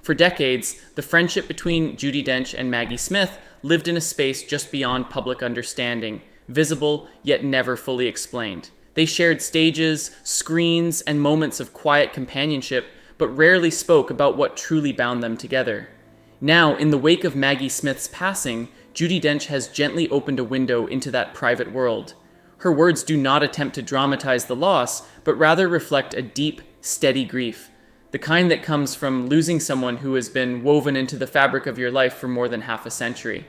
For decades, the friendship between Judi Dench and Maggie Smith lived in a space just beyond public understanding, visible yet never fully explained. They shared stages, screens, and moments of quiet companionship, but rarely spoke about what truly bound them together. Now, in the wake of Maggie Smith's passing, Judi Dench has gently opened a window into that private world. Her words do not attempt to dramatize the loss, but rather reflect a deep, steady grief, the kind that comes from losing someone who has been woven into the fabric of your life for more than half a century.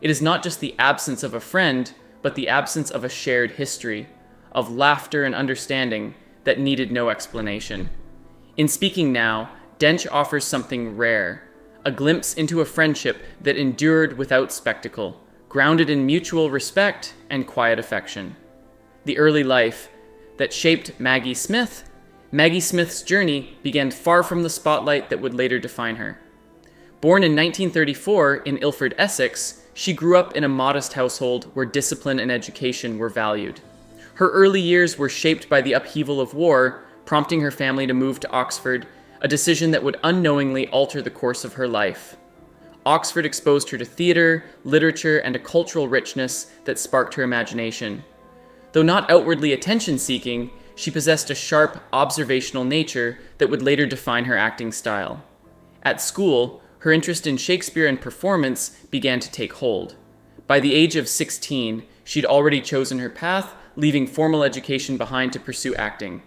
It is not just the absence of a friend, but the absence of a shared history, of laughter and understanding that needed no explanation. In speaking now, Dench offers something rare, a glimpse into a friendship that endured without spectacle, grounded in mutual respect and quiet affection. The early life that shaped Maggie Smith's journey began far from the spotlight that would later define her. Born in 1934 in Ilford, Essex, she grew up in a modest household where discipline and education were valued. Her early years were shaped by the upheaval of war, prompting her family to move to Oxford, a decision that would unknowingly alter the course of her life. Oxford exposed her to theater, literature, and a cultural richness that sparked her imagination. Though not outwardly attention-seeking, she possessed a sharp, observational nature that would later define her acting style. At school, her interest in Shakespeare and performance began to take hold. By the age of 16, she'd already chosen her path, leaving formal education behind to pursue acting.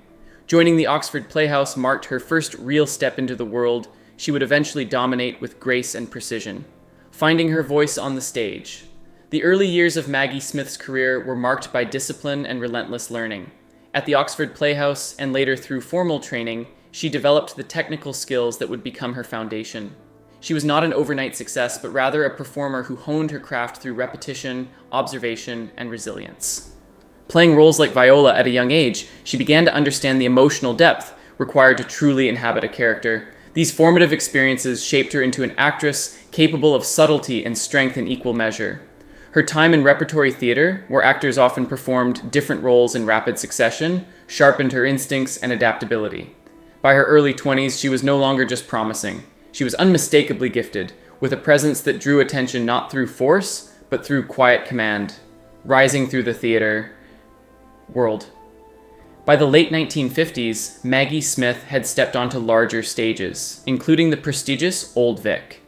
Joining the Oxford Playhouse marked her first real step into the world she would eventually dominate with grace and precision, finding her voice on the stage. The early years of Maggie Smith's career were marked by discipline and relentless learning. At the Oxford Playhouse, and later through formal training, she developed the technical skills that would become her foundation. She was not an overnight success, but rather a performer who honed her craft through repetition, observation, and resilience. Playing roles like Viola at a young age, she began to understand the emotional depth required to truly inhabit a character. These formative experiences shaped her into an actress capable of subtlety and strength in equal measure. Her time in repertory theater, where actors often performed different roles in rapid succession, sharpened her instincts and adaptability. By her early 20s, she was no longer just promising. She was unmistakably gifted, with a presence that drew attention not through force, but through quiet command, rising through the theater world. By the late 1950s, Maggie Smith had stepped onto larger stages, including the prestigious Old Vic.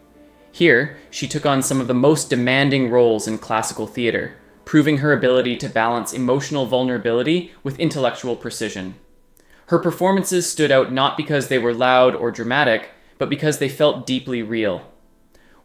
Here, she took on some of the most demanding roles in classical theater, proving her ability to balance emotional vulnerability with intellectual precision. Her performances stood out not because they were loud or dramatic, but because they felt deeply real.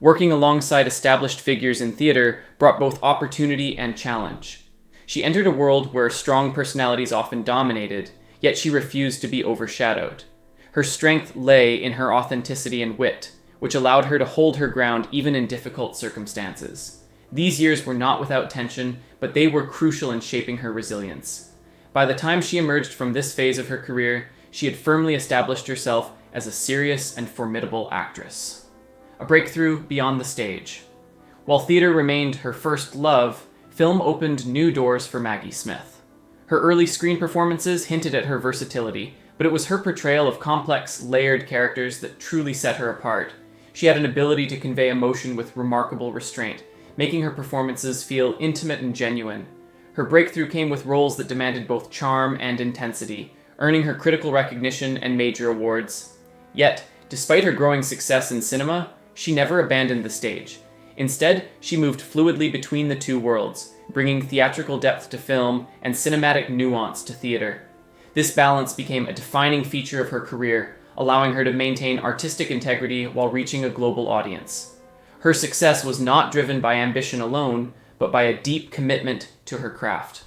Working alongside established figures in theater brought both opportunity and challenge. She entered a world where strong personalities often dominated, yet she refused to be overshadowed. Her strength lay in her authenticity and wit, which allowed her to hold her ground even in difficult circumstances. These years were not without tension, but they were crucial in shaping her resilience. By the time she emerged from this phase of her career, she had firmly established herself as a serious and formidable actress. A breakthrough beyond the stage. While theater remained her first love, film opened new doors for Maggie Smith. Her early screen performances hinted at her versatility, but it was her portrayal of complex, layered characters that truly set her apart. She had an ability to convey emotion with remarkable restraint, making her performances feel intimate and genuine. Her breakthrough came with roles that demanded both charm and intensity, earning her critical recognition and major awards. Yet, despite her growing success in cinema, she never abandoned the stage. Instead, she moved fluidly between the two worlds, bringing theatrical depth to film and cinematic nuance to theater. This balance became a defining feature of her career, allowing her to maintain artistic integrity while reaching a global audience. Her success was not driven by ambition alone, but by a deep commitment to her craft.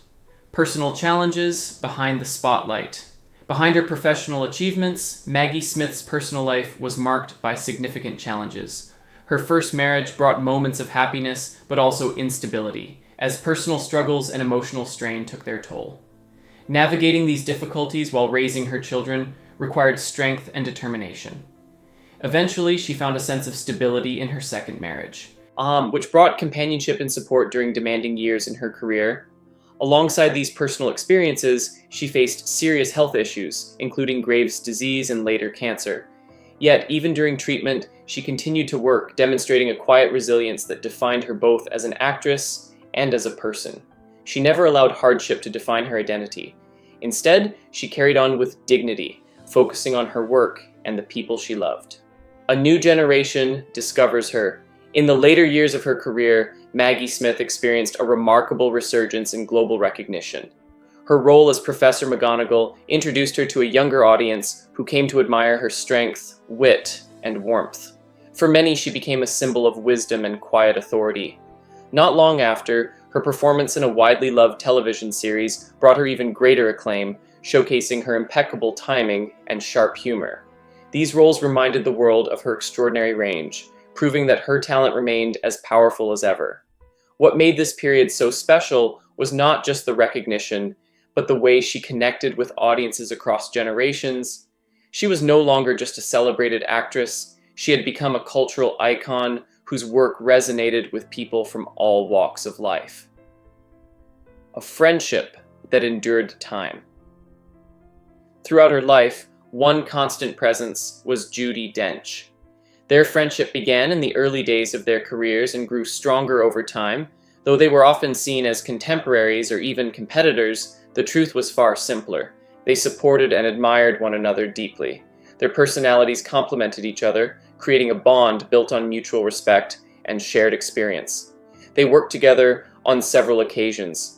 Personal challenges behind the spotlight. Behind her professional achievements, Maggie Smith's personal life was marked by significant challenges. Her first marriage brought moments of happiness, but also instability, as personal struggles and emotional strain took their toll. Navigating these difficulties while raising her children required strength and determination. Eventually, she found a sense of stability in her second marriage, which brought companionship and support during demanding years in her career. Alongside these personal experiences, she faced serious health issues, including Graves' disease and later cancer. Yet, even during treatment, she continued to work, demonstrating a quiet resilience that defined her both as an actress and as a person. She never allowed hardship to define her identity. Instead, she carried on with dignity, focusing on her work and the people she loved. A new generation discovers her. In the later years of her career, Maggie Smith experienced a remarkable resurgence in global recognition. Her role as Professor McGonagall introduced her to a younger audience who came to admire her strength, wit, and warmth. For many, she became a symbol of wisdom and quiet authority. Not long after, her performance in a widely loved television series brought her even greater acclaim, showcasing her impeccable timing and sharp humor. These roles reminded the world of her extraordinary range, proving that her talent remained as powerful as ever. What made this period so special was not just the recognition, but the way she connected with audiences across generations. She was no longer just a celebrated actress, she had become a cultural icon whose work resonated with people from all walks of life. A friendship that endured time. Throughout her life, one constant presence was Judi Dench. Their friendship began in the early days of their careers and grew stronger over time. Though they were often seen as contemporaries or even competitors, the truth was far simpler. They supported and admired one another deeply. Their personalities complemented each other, creating a bond built on mutual respect and shared experience. They worked together on several occasions,